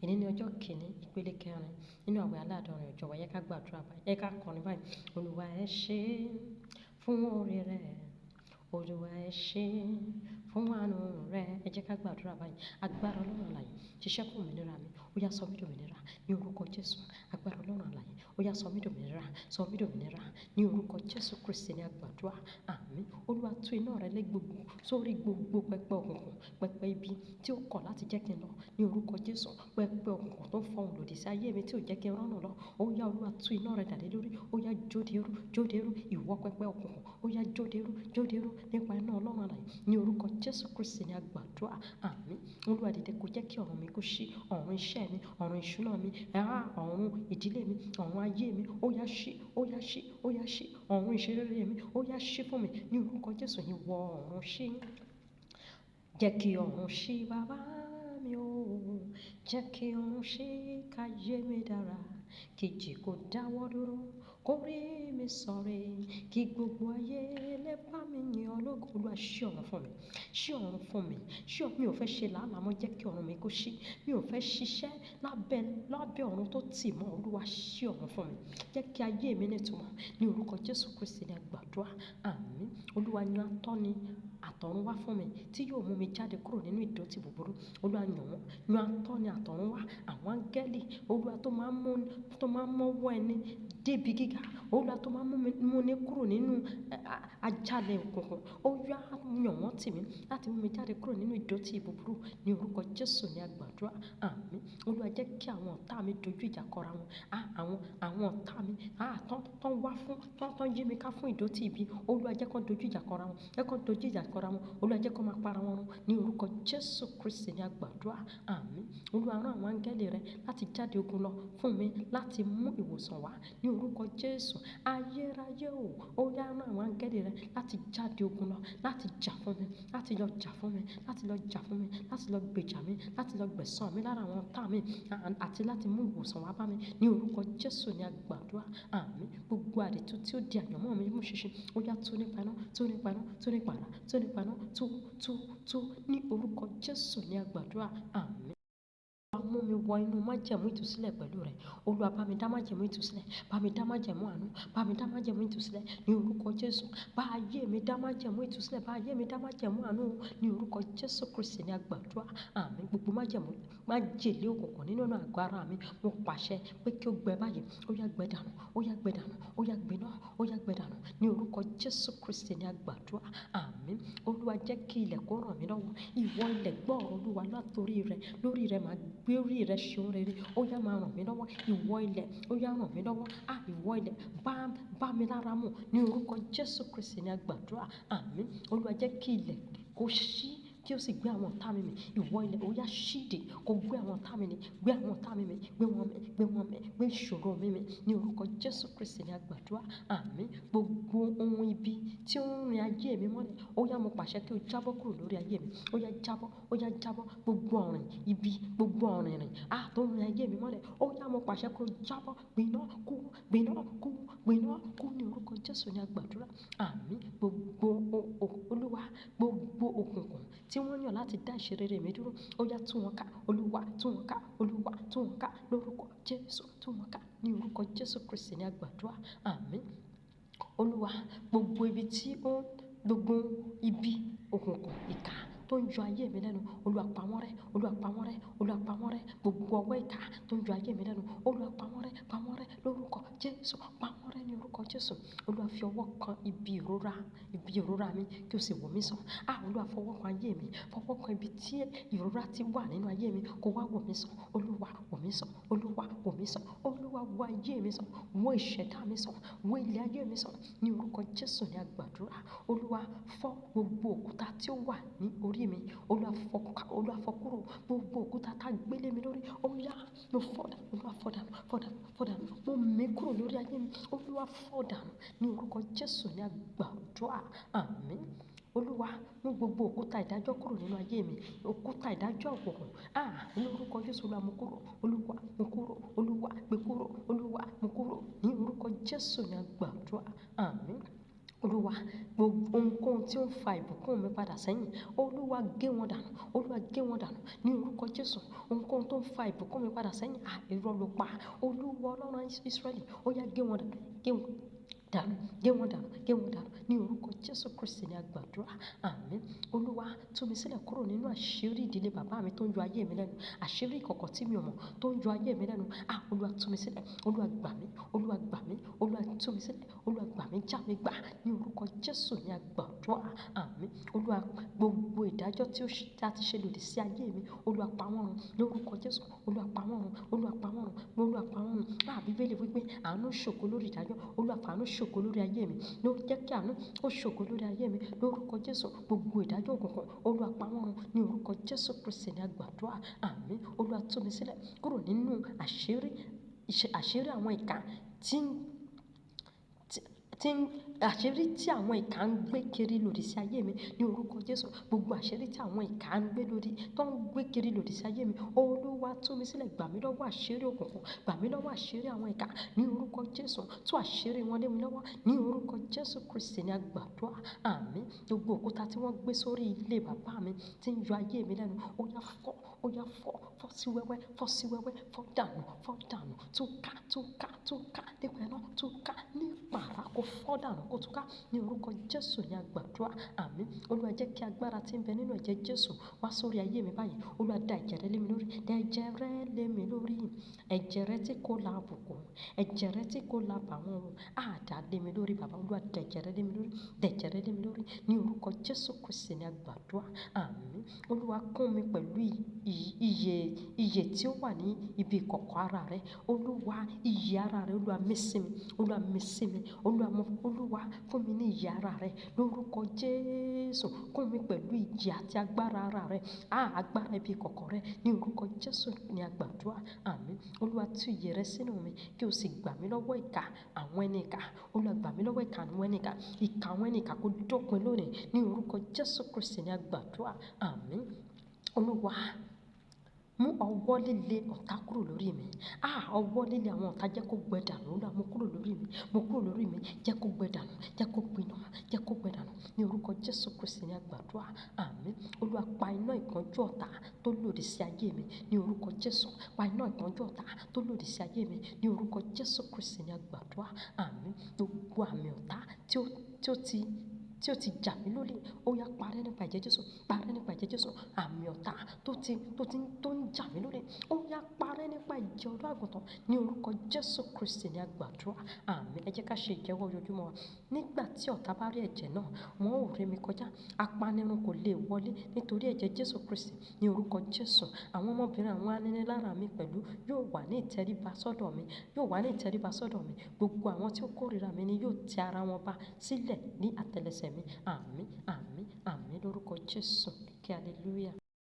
Èní ní ọjọ́ kìíní ìpele kẹrin nínú àwẹ̀ aládọ́rin ọjọ́ wa. Yẹ ká gbàdúrà báyìí. Yẹ ká kọrin báyìí. Olúwa ẹ ṣé fún oore rẹ̀. Olúwa ẹ ṣé fún àánú rẹ̀. Ẹ jẹ́ ká gbàdúrà báyìí. Agbára Ọlọ́run alààyè ṣiṣẹ́ fún òmìnira mi. Ó yá sọ mí dòmìnira ní orúkọ Jésù. Agbára Ọlọ́run alààyè ó yá sọ mí dòmìnira. Sọ mí dòmìnira ní orúkọ Jésù Kristi ní àgbàdúrà. Àmín. Olúwa tú iná rẹ lé gbogbo sórí gbogbo pẹpẹ òkùnkùn, pẹpẹ ibi tí ó kọ̀ láti jẹ́ kí n lọ ní orúkọ Jésù. Pẹpẹ òkùnkùn tó ń fọhùn lòdì sí ayé mi tí ò jẹ́ kí n rọ́nà lọ. Ó yá Olúwa tú iná rẹ dà lé lórí. Ó yá jódeérú, jódeérú ìwọ pẹpẹ òkùnkùn. Ó yá jódeérú, jódeérú nípa iná Ọlọ́run alààyè ní orúkọ Jésù Kristi ní àgbàdúrà. Àmín. Olúwa dìde kó jẹ́ kí ọ̀run mi kó ṣí, ọ̀run iṣẹ́ mi, ọ̀run ìṣúná mi, ọ̀run ìdílé mi, ọ̀run ayé mi. Ó yá ṣí, ó yá ṣí, ó yá ṣí. Ọ̀run ìṣerere mi ó yá ṣí fún mi ní orúkọ Jésù. Ìwọ ọ̀run ṣí. Jẹ́ kí ọ̀run ṣí bàbá mi o. Jẹ́ kí ọ̀run ṣí káyé mi dára. Kí ìjì kó dáwọ́ dúró, kó rí mi sọ̀rẹ́. Kí gbogbo ayé lè bá mi yìn ọ́ lógo. Olúwa ṣí ọ̀run fún mi. Ṣí ọ̀run fún mi. Mi ò fẹ́ ṣe làálàá mọ́. Jẹ́ kí ọ̀run mi kó ṣí. Mi ò fẹ́ ṣiṣẹ́ lábẹ́ ọ̀run tó tì mọ́. Olúwa ṣí ọ̀run fún mi. Jẹ́ kí ayé mi ní ìtumọ̀ ní orúkọ Jésù Kristi ní àgbàdúrà. Àmín. Olúwa yan atọ́ni àtọ̀run wá fún mi tí yóò mú mi jáde kúrò nínú ìdọ̀tí búburú. Olúwa yàn wọ́n. Yan atọ́ni àtọ̀run wá. Àwọn áńgẹ́lì Olúwa tó máa ń mọ́wọ́ ẹni débi gíga. Olúwa tó máa ń mú ni kúrò nínú àjàlẹ̀ òkùnkùn. Ó yá yàn wọ́n tì mí láti mú mi jáde kúrò nínú ìdọ̀tí búburú ní orúkọ Jésù ní àgbàdúrà. Àmín. Olúwa jẹ́ kí àwọn ọ̀tá mi dojú ìjà kọra wọn. Àwọn ọ̀tá mi tán wá fún tán yí mi ká fún ìdọ̀tí ibi. Olúwa jẹ́ kó dojú ìjà kọra wọn. Jẹ́ kó dojú ìjà kọra wọn. Olúwa jẹ́ kó máa para wọn run ní orúkọ Jésù Kristi ní àgbàdúrà. Àmín. Olúwa rán àwọn áńgẹ́lì rẹ̀ láti jáde ogun lọ fún mi láti mú ìwòsàn wá ní orúkọ Jésù. Ayérayé o. Ó yá rán àwọn áńgẹ́lì rẹ̀ láti jáde ogun lọ, láti jà fún mi, láti lọ jà fún mi, láti lọ jà fún mi, láti lọ gbèjà mi, láti lọ gbẹ̀san mi lára àwọn ọ̀tá mi àti láti mú ìwòsàn wá bá mi ní orúkọ Jésù ní àgbàdúrà. Àmín. Gbogbo àdìtú tí ó di àyànmọ́ mi mú ṣinṣin. Ó yá tú nípa iná, tú nípa iná, tú nípa àrá, tú nípa iná, tú ní orúkọ Jésù ní àgbàdúrà. Àmín. Olúwa mú mi wọ inú májẹ̀mú ìtúsílẹ̀ pẹ̀lú rẹ̀. Olúwa bá mi dá májẹ̀mú ìtúsílẹ̀. Bá mi dá májẹ̀mú àánú. Bá mi dá májẹ̀mú ìtúsílẹ̀ ní orúkọ Jésù. Bá ayé mi dá májẹ̀mú ìtúsílẹ̀. Bá ayé mi dá májẹ̀mú àánú ní orúkọ Jésù Kristi ní àgbàdúrà. Àmín. Gbogbo májèlé òkùnkùn nínú àgọ́ ara mi. Mo pàṣẹ pé kí ó gbẹ báyìí. Ó yá gbẹ dànù. Ó yá gbẹ dànù. Ó yá gbiná. Ó yá gbẹ dànù ní orúkọ Jésù Kristi ní àgbàdúrà. Àmín. Olúwa jẹ́ kí ilẹ̀ kó ràn mí lọ́wọ́. Ìwọ ilẹ̀ gbọ́ ọ̀rọ̀ Olúwa látorí rẹ̀. Lórí rẹ̀ máa gbé orí rẹ̀ ṣe ohun rere. Ó yá máa ràn mí lọ́wọ́. Ìwọ ilẹ̀ ó yá ràn mí lọ́wọ́. Ìwọ ilẹ̀ bá mi lára mu ní orúkọ Jésù Kristi ní àgbàdúrà. Àmín. Olúwa jẹ́ kí ilẹ̀ kó ṣí kí ó sì gbé àwọn ọ̀tá mi mì. Ìwọ ilẹ̀ ó yá ṣídè kó gbé àwọn ọ̀tá mi mì. Gbé àwọn ọ̀tá mi mì. Gbé wọn mì. Gbé wọn mì. Gbé ìṣòro mi mì ní orúkọ Jésù Kristi ní àgbàdúrà. Àmín. Gbogbo ohun ibi tí ó ń rin ayé mi mọ́lẹ̀. Ó yá mo pàṣẹ kí ó jábọ́ kúrò lórí ayé mi. Ó yá jábọ́. Ó yá jábọ́. Gbogbo ọ̀rìn ibi, gbogbo ọ̀rìn rìn tó ń rin ayé mi mọ́lẹ̀. Ó yá mo pàṣẹ kí ó jábọ́. Gbiná kú, gbiná kú, gbiná kú ní orúkọ Jésù ní àgbàdúrà. Àmín. Olúwa gbogbo òkùnkùn tí wọ́n yàn láti dá ìṣerere mi dúró. Ó yá tú wọn ká. Olúwa tú wọn ká. Olúwa tú wọn ká lórúkọ Jésù. Tú wọn ká ní orúkọ Jésù Kristi ní àgbàdúrà. Àmín. Olúwa gbogbo ibi òkùnkùn ìkà tó ń yọ ayé mi lẹ́nu. Olúwa pa wọ́n rẹ́. Olúwa pa wọ́n rẹ́. Olúwa pa wọ́n rẹ́. Gbogbo ọwọ́ ìkà tó ń yọ ayé mi lẹ́nu. Olúwa pa wọ́n rẹ́. Pa wọ́n rẹ́ lórúkọ Jésù. Pa wọ́n rẹ́ ní orúkọ Jésù. Olúwa fi ọwọ́ kan ibi ìrora mi kí o sì wò mí sàn. Olúwa fọwọ́ kan ayé mi. Fọwọ́ kan ibi tí ìrora ti wà nínú ayé mi kó wá wò mí sàn. Olúwa wò mí sàn. Olúwa wò mí sàn. Olúwa wo ayé mi sàn. Wo ìṣẹ̀dá mi sàn. Wo ilé ayé mi sàn ní orúkọ Jésù ní àgbàdúrà. Olúwa fọ́ gbogbo òkúta tí ó wà ní orí mi. Olúwa fọ́ kúrò gbogbo òkúta tá gbélé mi lórí. Ó yá mo fọ́ dànù. Olúwa fọ́ dànù. Fọ́ dànù. Fọ́ dànù. Mo mì kúrò lórí ayé mi. Olúwa fọ́ dànù ní orúkọ Jésù ní àgbàdúrà. Àmín. Olúwa mú gbogbo òkúta ìdájọ́ kúrò nínú ayé mi. Òkúta ìdájọ́ òkùnkùn. Ní orúkọ Jésù Olúwa mú kúrò. Olúwa mú kúrò. Olúwa gbé kúrò. Olúwa mú kúrò ní orúkọ Jésù ní àgbàdúrà. Àmín. Olúwa gbogbo ohunkóhun tí ó ń fa ìbùkún mi padà sẹ́yìn, Olúwa gé wọn dànù, Olúwa gé wọn dànù ní orúkọ Jésù. Ohunkóhun tó ń fa ìbùkún mi padà sẹ́yìn, irọ́ ló pa. Olúwa Ọlọ́run Ísírẹ́lì, ó yá gé wọn dànù, gé wọn dànù, gé wọn dànù, gé wọn dànù ní orúkọ Jésù Kristi ni a gbàdúrà. Àmín. Olúwa tú mi sílẹ̀ kúrò nínú àṣírí ìdílé bàbá mi tó ń yọ ayé mi lẹ́nu, àṣírí ìkọ̀kọ̀ tí mi ò mọ̀ tó ń yọ ayé mi lẹ́nu. Olúwa tú mi sílẹ̀, Olúwa gbà mí, Olúwa gbà mí, Olúwa tú mi sílẹ̀, Olúwa gbà mí, já mi gbà ní orúkọ Jésù ni a gbàdúrà. Àmín. Olúwa gbogbo ìdájọ́ tí a ti ṣe lòdì sí ayé mi, Olúwa pa wọ́n run lórúkọ Jésù. Olúwa pa wọ́n run, Olúwa pa wọ́n run, Olúwa pa wọ́n run. Bíbélì wípé àánú ṣògo lórí ìdájọ́, Olúwa fa àánú ṣògo lórí ayé mi. Ló jẹ́ kí àánú ó ṣògo lórí ayé mi lórúkọ Jésù. Gbogbo ìdájọ́ òkùnkùn, Olúwa pa wọ́n run ní orúkọ Jésù Kristi ni a gbàdúrà. Àmín. Olúwa tú mi sílẹ̀ kúrò nínú àṣírí àwọn ìkà àṣírí tí àwọn ìkà ń gbé kiri lòdì sí ayé mi ní orúkọ Jésù. Gbogbo àṣírí tí àwọn ìkà ń gbé kiri lòdì sí ayé mi, Olúwa tú mi sílẹ̀, gbà mí lọ́wọ́ àṣírí òkùnkùn, gbà mí lọ́wọ́ àṣírí àwọn ìkà ní orúkọ Jésù. Tú àṣírí wọn lé mi lọ́wọ́ ní orúkọ Jésù Kristi ni a gbàdúrà. Àmín. Gbogbo òkúta tí wọ́n gbé sórí ilé bàbá mi tí ń yọ ayé mi lẹ́nu, ó yá fọ́, ó yá fọ́, fọ́ sí wẹ́wẹ́, fọ́ sí wẹ́wẹ́, fọ́ dànù, fọ́ dànù, túká, túká, túká nípa iná, túká ní pàrà, kó fọ́ dànù, kó túká ní orúkọ Jésù ni a gbàdúrà. Àmín. Olúwa jẹ́ kí agbára tí ń bẹ nínú ẹ̀jẹ̀ Jésù wá sórí ayé mi báyìí. Olúwa dà ẹ̀jẹ̀ rẹ lé mi lórí, dà ẹ̀jẹ̀ rẹ lé mi lórí, ẹ̀jẹ̀ rẹ tí kò la àbùkù, ẹ̀jẹ̀ rẹ tí kò la bàwọ́n, dà lé mi lórí bàbá. Olúwa dà ẹ̀jẹ̀ rẹ lé mi lórí, dà ẹ̀jẹ̀ rẹ lé mi lórí ní orúkọ Jésù Kristi ni a gbàdúrà. Àmín. Olúwa kún mi pẹ̀lú ìyè tí ó wà ní ibi ìkọ̀kọ̀ ara rẹ. Olúwa ìyè ara rẹ, Olúwa mí sí mi, Olúwa mí sí mi, Olúwa fún mi ní ìyè ara rẹ lórúkọ Jésù. Kún mi pẹ̀lú ìyè àti agbára ara rẹ, agbára ibi ìkọ̀kọ̀ rẹ ní orúkọ Jésù ni a gbàdúrà. Àmín. Olúwa tú ìyè rẹ sínú mi kí o sì gbà mí lọ́wọ́ ìkà àwọn ẹni ìkà. Olúwa gbà mí lọ́wọ́ ìkà àwọn ẹni ìkà. Ìkà àwọn ẹni ìkà kó dópin lónìí ní orúkọ Jésù Kristi ni a gbàdúrà. Àmín. Olúwa mú ọwọ́ líle ọ̀tá kúrò lórí mi. Ọwọ́ líle àwọn ọ̀tá jẹ́ kó gbẹ dànù. Olúwa mú kúrò lórí mi, mú kúrò lórí mi, jẹ́ kó gbẹ dànù, jẹ́ kó gbiná, jẹ́ kó gbẹ dànù ní orúkọ Jésù Kristi ni a gbàdúrà. Àmín. Olúwa pa iná ìpọ́njú ọ̀tá tó lòdì sí ayé mi ní orúkọ Jésù. Pa iná ìpọ́njú ọ̀tá tó lòdì sí ayé mi ní orúkọ Jésù Kristi ni a gbàdúrà. Àmín. Gbogbo àmì ọ̀tá tí ó ti jà mí lólè, ó yá parẹ́ nípa ẹ̀jẹ̀ Jésù, parẹ́ nípa ẹ̀jẹ̀ Jésù. Àmì ọ̀tá tó ń jà mí lólè, ó yá parẹ́ nípa ẹ̀jẹ̀ ọ̀dọ́ àgùntàn ní orúkọ Jésù Kristi ni a gbàdúrà. Àmín. Ẹ jẹ́ ká ṣe ìjẹ́wọ́ ojoojúmọ́ wa. Nígbà tí ọ̀tá bá rí ẹ̀jẹ̀ náà, wọn ò ré mi kọjá. Apanirun kò lè wọlé nítorí ẹ̀jẹ̀ Jésù Kristi ní orúkọ Jésù. Àwọn ọmọbìnrin àwọn aninilára mi pẹ̀lú yóò wà ní ìtẹríba sọ́dọ̀ mi, yóò wà ní ìtẹríba sọ́dọ̀ mi. Gbogbo àwọn tí ó kórìíra mi ni yóò ti ara wọn bá sílẹ̀ ní àtẹ́lẹsẹ̀ mi. Àmín, àmín, àmín lórúkọ Jésù. Kí hallelujah.